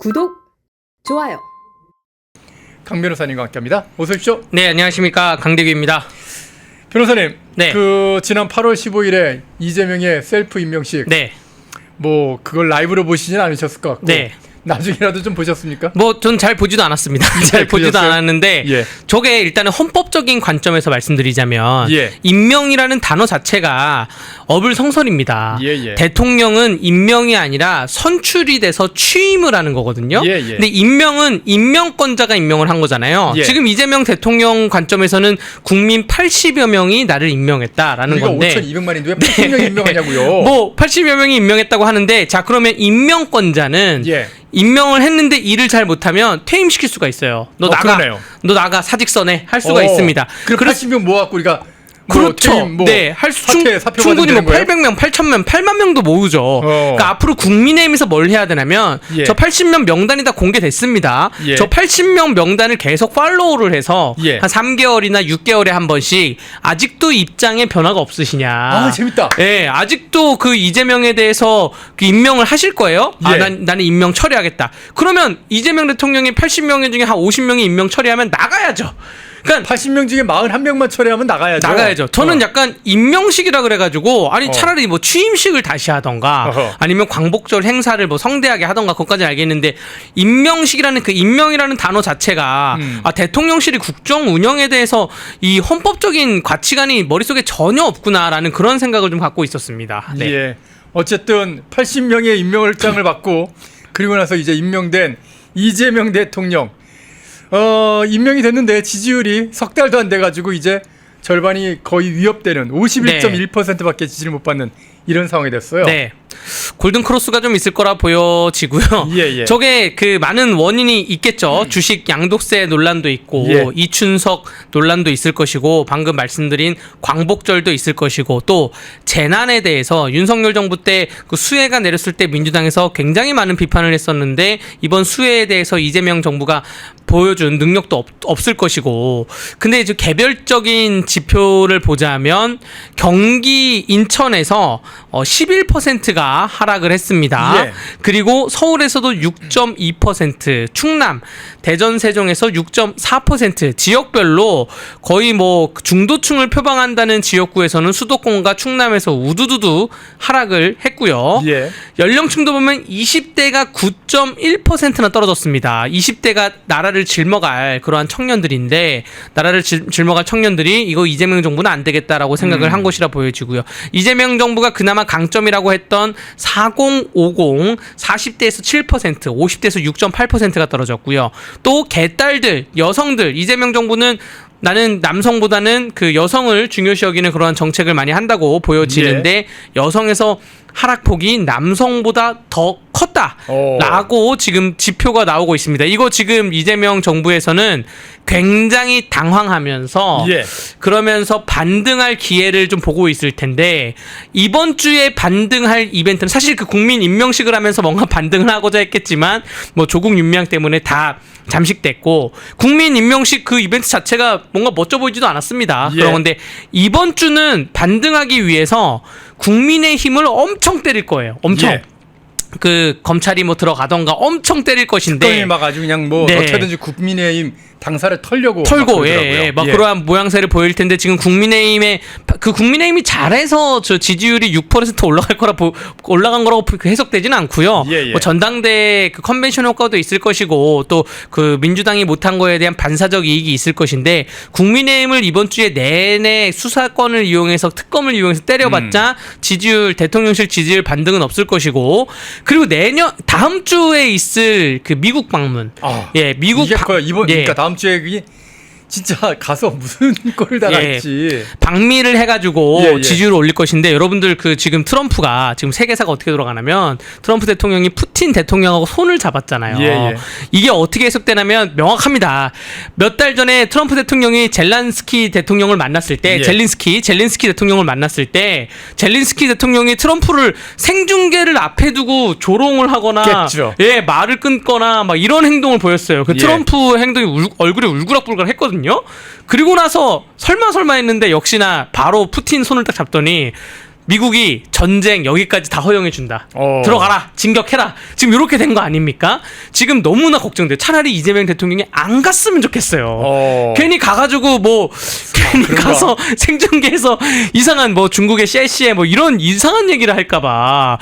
구독, 좋아요. 강 변호사님과 함께합니다. 어서 오십시오. 네, 안녕하십니까, 강대규입니다. 변호사님, 네. 지난 8월 15일에 이재명의 셀프 임명식, 네, 뭐 그걸 라이브로 보시진 않으셨을 것 같고, 네. 나중이라도 좀 보셨습니까? 뭐 전 잘 보지도 않았습니다. 잘 보지도 보셨어요? 않았는데 예. 저게 일단은 헌법적인 관점에서 말씀드리자면 예. 임명이라는 단어 자체가 어불성설입니다. 예. 대통령은 임명이 아니라 선출이 돼서 취임을 하는 거거든요. 예. 근데 임명은 임명권자가 임명을 한 거잖아요. 예. 지금 이재명 대통령 관점에서는 국민 80여 명이 나를 임명했다라는 우리가 건데 5,200만인데 왜 80명 임명하냐고요? 뭐 80여 명이 임명했다고 하는데, 자 그러면 임명권자는 예. 임명을 했는데 일을 잘 못하면 퇴임시킬 수가 있어요. 너 나가, 그러네요. 너 나가, 사직서내 할 수가 있습니다. 그럼 80명 모아갖고 우리가 그렇죠. 퇴임, 네, 할 수 사표 충분히 뭐 받으면 되는 800명, 8,000명, 8만 명도 모으죠. 그러니까 앞으로 국민의힘에서 뭘 해야 되냐면 예. 저 80명 명단이 다 공개됐습니다. 예. 저 80명 명단을 계속 팔로우를 해서 예. 한 3개월이나 6개월에 한 번씩 아직도 입장에 변화가 없으시냐. 아, 재밌다. 예, 아직도 그 이재명에 대해서 그 임명을 하실 거예요? 예. 나는 임명 처리하겠다. 그러면 이재명 대통령이 80명 중에 한 50명이 임명 처리하면 나가야죠. 그러니까 80명 중에 41명만 처리하면 나가야죠. 저는 약간 임명식이라 그래가지고 차라리 뭐 취임식을 다시 하던가 아니면 광복절 행사를 뭐 성대하게 하던가 그것까지 알겠는데, 임명식이라는 그 임명이라는 단어 자체가 대통령실이 국정 운영에 대해서 이 헌법적인 가치관이 머릿속에 전혀 없구나라는 그런 생각을 좀 갖고 있었습니다. 네. 예. 어쨌든 80명의 임명을장을 받고 그리고 나서 이제 임명된 이재명 대통령 임명이 됐는데 지지율이 석 달도 안 돼가지고 이제 절반이 거의 위협되는 51.1%밖에 지지를 못 받는 이런 상황이 됐어요. 네. 골든 크로스가 좀 있을 거라 보여지고요. 예. 저게 그 많은 원인이 있겠죠. 주식 양도세 논란도 있고 예. 이춘석 논란도 있을 것이고 방금 말씀드린 광복절도 있을 것이고 또 재난에 대해서 윤석열 정부 때 그 수해가 내렸을 때 민주당에서 굉장히 많은 비판을 했었는데 이번 수해에 대해서 이재명 정부가 보여준 능력도 없을 것이고, 근데 이제 개별적인 지표를 보자면 경기 인천에서 11%가 하락을 했습니다. 예. 그리고 서울에서도 6.2%, 충남, 대전, 세종에서 6.4%, 지역별로 거의 뭐 중도층을 표방한다는 지역구에서는 수도권과 충남에서 우두두두 하락을 했고요. 예. 연령층도 보면 20대가 9.1%나 떨어졌습니다. 20대가 나라를 짊어갈 그러한 청년들인데, 나라를 짊어갈 청년들이 이거 이재명 정부는 안 되겠다라고 생각을 한 것이라 보여지고요. 이재명 정부가 그나마 강점이라고 했던 40, 50, 40대에서 7%, 50대에서 6.8%가 떨어졌고요. 또 개딸들, 여성들, 이재명 정부는 나는 남성보다는 그 여성을 중요시 여기는 그러한 정책을 많이 한다고 보여지는데 여성에서 하락폭이 남성보다 더 컸다라고 지금 지표가 나오고 있습니다. 이거 지금 이재명 정부에서는 굉장히 당황하면서 그러면서 반등할 기회를 좀 보고 있을 텐데, 이번 주에 반등할 이벤트는 사실 그 국민 임명식을 하면서 뭔가 반등을 하고자 했겠지만 뭐 조국 윤미향 때문에 다 잠식됐고 국민 임명식 그 이벤트 자체가 뭔가 멋져 보이지도 않았습니다. 그런데 이번 주는 반등하기 위해서 국민의힘을 엄청 때릴 거예요. 엄청. 그 검찰이 뭐 들어가던가 엄청 때릴 것인데, 특검이 막 아주 그냥 뭐 어떻게든지 국민의힘 당사를 털고 막 그러한 모양새를 보일 텐데, 지금 국민의힘이 잘해서 저 지지율이 6% 올라간 거라고 해석되지는 않고요. 뭐 전당대 그 컨벤션 효과도 있을 것이고 또 그 민주당이 못한 거에 대한 반사적 이익이 있을 것인데, 국민의힘을 이번 주에 내내 수사권을 이용해서 특검을 이용해서 때려봤자 대통령실 지지율 반등은 없을 것이고, 그리고 다음 주에 있을 그 미국 방문, 미국 그러니까 다음 주에 진짜 가서 무슨 꼴을 당할지 방미를 해가지고 지지율을 올릴 것인데, 여러분들 그 지금 트럼프가 지금 세계사가 어떻게 돌아가냐면 트럼프 대통령이 푸틴 대통령하고 손을 잡았잖아요. 이게 어떻게 해석되냐면 명확합니다. 몇 달 전에 트럼프 대통령이 젤란스키 대통령을 만났을 때 젤린스키 대통령을 만났을 때 젤린스키 대통령이 트럼프를 생중계를 앞에 두고 조롱을 하거나 말을 끊거나 막 이런 행동을 보였어요. 그 트럼프 행동이 얼굴이 울그락불그락했거든요. 그리고 나서 설마 했는데 역시나 바로 푸틴 손을 딱 잡더니 미국이 전쟁 여기까지 다 허용해 준다. 어. 들어가라. 진격해라. 지금 이렇게 된 거 아닙니까? 지금 너무나 걱정돼요. 차라리 이재명 대통령이 안 갔으면 좋겠어요. 괜히 가가지고 뭐 괜히 그런가? 가서 생중계에서 이상한 뭐 중국의 CIC에 뭐 이런 이상한 얘기를 할까봐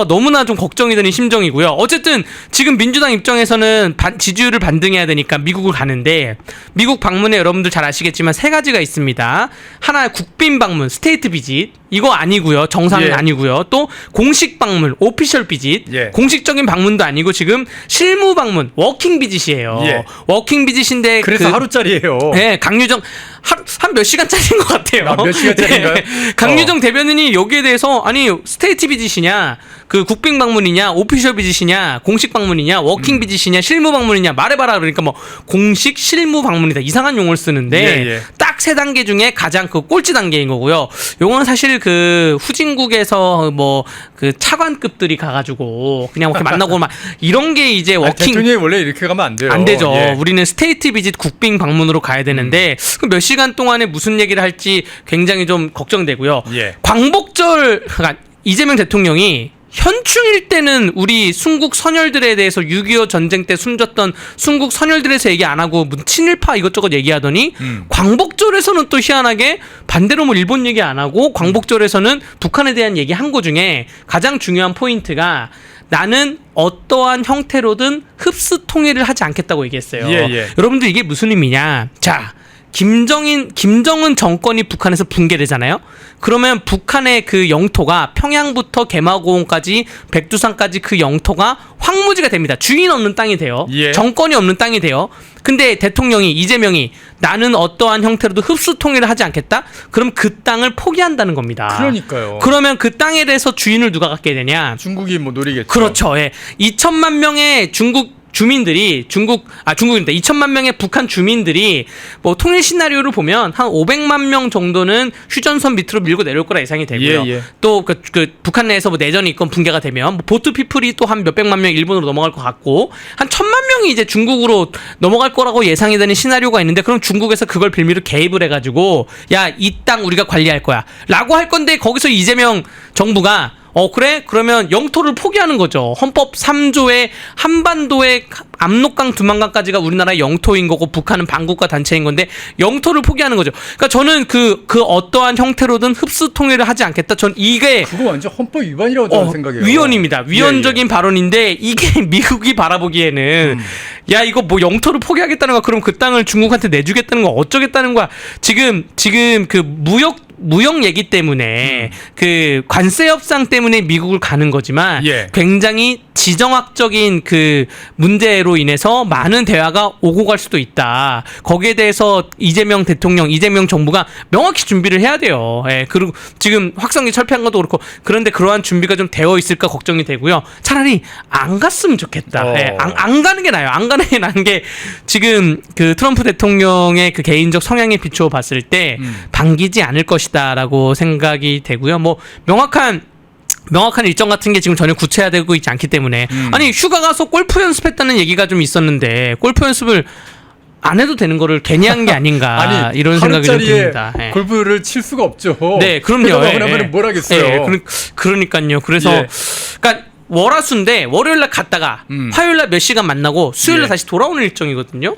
너무나 좀 걱정이 되는 심정이고요. 어쨌든 지금 민주당 입장에서는 지지율을 반등해야 되니까 미국을 가는데 미국 방문에 여러분들 잘 아시겠지만 세 가지가 있습니다. 하나 국빈 방문, 스테이트 비짓. 이거 아니고요. 정상은 예. 아니고요. 또 공식 방문, 오피셜 비짓. 예. 공식적인 방문도 아니고 지금 실무 방문, 워킹 비짓이에요. 예. 워킹 비짓인데 그래서 하루짜리예요. 네, 강유정 한 몇 시간짜리인 것 같아요. 몇 시간짜리인가요? 강유정 대변인이 여기에 대해서 아니 스테이트 비짓이냐, 그 국빈 방문이냐, 오피셜 비짓이냐, 공식 방문이냐, 워킹 비짓이냐, 실무 방문이냐 말해봐라. 그러니까 뭐 공식 실무 방문이다 이상한 용어를 쓰는데 예. 딱 세 단계 중에 가장 그 꼴찌 단계인 거고요. 요거는 사실 그 후진국에서 뭐 그 차관급들이 가가지고 그냥 이렇게 만나고 막 이런 게 이제 워킹 대통령이 원래 이렇게 가면 안 돼요. 안 되죠. 예. 우리는 스테이트 비짓 국빈 방문으로 가야 되는데 그 몇 시간 동안에 무슨 얘기를 할지 굉장히 좀 걱정되고요. 예. 광복절 그러니까 이재명 대통령이 현충일 때는 우리 순국 선열들에 대해서 6.25 전쟁 때 숨졌던 순국 선열들에서 얘기 안 하고 친일파 이것저것 얘기하더니 광복절에서는 또 희한하게 반대로 뭐 일본 얘기 안 하고 광복절에서는 북한에 대한 얘기 한 거 중에 가장 중요한 포인트가 나는 어떠한 형태로든 흡수 통일을 하지 않겠다고 얘기했어요. 예. 여러분들 이게 무슨 의미냐? 자, 김정은 정권이 북한에서 붕괴되잖아요. 그러면 북한의 그 영토가 평양부터 개마고원까지 백두산까지 그 영토가 황무지가 됩니다. 주인 없는 땅이 돼요. 예. 정권이 없는 땅이 돼요. 근데 대통령이 이재명이 나는 어떠한 형태로도 흡수 통일을 하지 않겠다. 그럼 그 땅을 포기한다는 겁니다. 그러니까요. 그러면 그 땅에 대해서 주인을 누가 갖게 되냐? 중국이 뭐 노리겠죠. 그렇죠. 예. 2천만 명의 주민들이 2천만 명의 북한 주민들이 뭐 통일 시나리오를 보면 한 500만 명 정도는 휴전선 밑으로 밀고 내려올 거라 예상이 되고요. 예. 또 그 북한 내에서 뭐 내전이 있건 붕괴가 되면 뭐 보트 피플이 또 한 몇백만 명 일본으로 넘어갈 것 같고 한 1,000만 명이 이제 중국으로 넘어갈 거라고 예상이 되는 시나리오가 있는데 그럼 중국에서 그걸 빌미로 개입을 해가지고 야, 이 땅 우리가 관리할 거야 라고 할 건데 거기서 이재명 정부가 그래? 그러면 영토를 포기하는 거죠. 헌법 3조의 한반도의 압록강 두만강까지가 우리나라의 영토인 거고 북한은 반국가 단체인 건데 영토를 포기하는 거죠. 그러니까 저는 그 어떠한 형태로든 흡수 통일을 하지 않겠다. 전 이게 그거 완전 헌법 위반이라고 저는 생각해요. 위헌입니다. 위헌적인 발언인데 이게 미국이 바라보기에는 야, 이거 뭐 영토를 포기하겠다는 거야. 그럼 그 땅을 중국한테 내주겠다는 거 어쩌겠다는 거야. 지금 그 무역 얘기 때문에 그 관세 협상 때문에 미국을 가는 거지만 굉장히 지정학적인 그 문제로 인해서 많은 대화가 오고 갈 수도 있다. 거기에 대해서 이재명 대통령, 이재명 정부가 명확히 준비를 해야 돼요. 예, 그리고 지금 확성기 철폐한 것도 그렇고 그런데 그러한 준비가 좀 되어 있을까 걱정이 되고요. 차라리 안 갔으면 좋겠다. 예, 안 가는 게 나아요. 안 가는 게 나은 게 지금 그 트럼프 대통령의 그 개인적 성향에 비추어 봤을 때 반기지 않을 것이다라고 생각이 되고요. 뭐 명확한 일정 같은 게 지금 전혀 구체화되고 있지 않기 때문에 아니 휴가 가서 골프 연습했다는 얘기가 좀 있었는데 골프 연습을 안 해도 되는 거를 괜히 한 게 아닌가 아니, 이런 생각이 좀 듭니다. 예. 골프를 칠 수가 없죠. 네, 그럼요. 그러면 뭘 하겠어요. 그러니까요. 그래서 그러니까 월화수인데 월요일날 갔다가 화요일날 몇 시간 만나고 수요일날 다시 돌아오는 일정이거든요.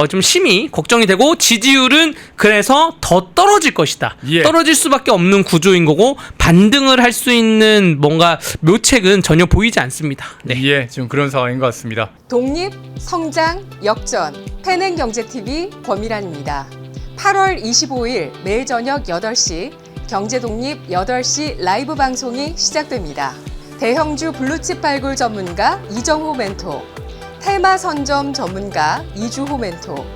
좀 심히 걱정이 되고 지지율은 그래서 더 떨어질 것이다. 떨어질 수밖에 없는 구조인 거고 반등을 할 수 있는 뭔가 묘책은 전혀 보이지 않습니다. 네. 지금 그런 상황인 것 같습니다. 독립, 성장, 역전, 패는경제TV 권미란입니다. 8월 25일 매일 저녁 8시 경제독립 8시 라이브 방송이 시작됩니다. 대형주 블루칩 발굴 전문가 이정호 멘토, 테마 선점 전문가 이주호 멘토,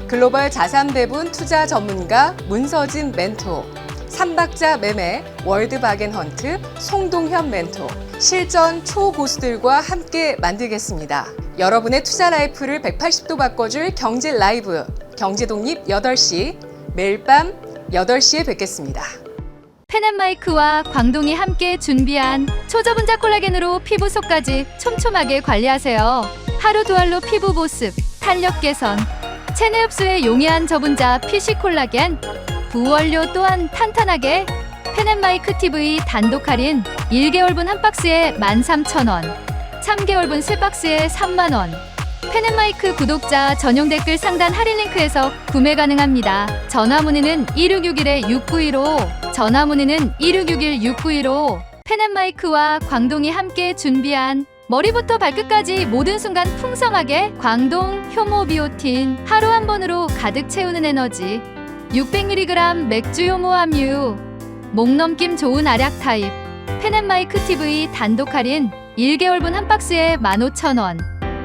글로벌 자산 배분 투자 전문가 문서진 멘토, 삼박자 매매 월드바겐헌트 송동현 멘토, 실전 초고수들과 함께 만들겠습니다. 여러분의 투자 라이프를 180도 바꿔줄 경제 라이브, 경제독립 8시, 매일 밤 8시에 뵙겠습니다. 펜앤마이크와 광동이 함께 준비한 초저분자 콜라겐으로 피부 속까지 촘촘하게 관리하세요. 하루 두알로 피부 보습, 탄력 개선, 체내 흡수에 용이한 저분자 PC 콜라겐, 부원료 또한 탄탄하게 펜앤마이크 TV 단독 할인 1개월분 한 박스에 13,000원, 3개월분 3박스에 3만원. 펜앤마이크 구독자 전용 댓글 상단 할인 링크에서 구매 가능합니다. 전화 문의는 1661-6915, 전화 문의는 1661-6915. 펜앤마이크와 광동이 함께 준비한 머리부터 발끝까지 모든 순간 풍성하게 광동 효모 비오틴 하루 한 번으로 가득 채우는 에너지 600mg 맥주 효모 함유 목 넘김 좋은 알약 타입 펜앤마이크 TV 단독 할인 1개월분 한 박스에 15,000원,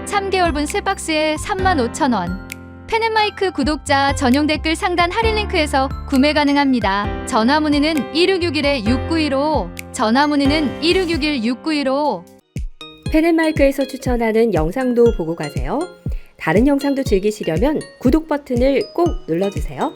3개월분 3박스에 35,000원. 펜앤마이크 구독자 전용 댓글 상단 할인 링크에서 구매 가능합니다. 전화 문의는 1661-6915, 전화 문의는 1661-6915. 펜앤마이크에서 추천하는 영상도 보고 가세요. 다른 영상도 즐기시려면 구독 버튼을 꼭 눌러주세요.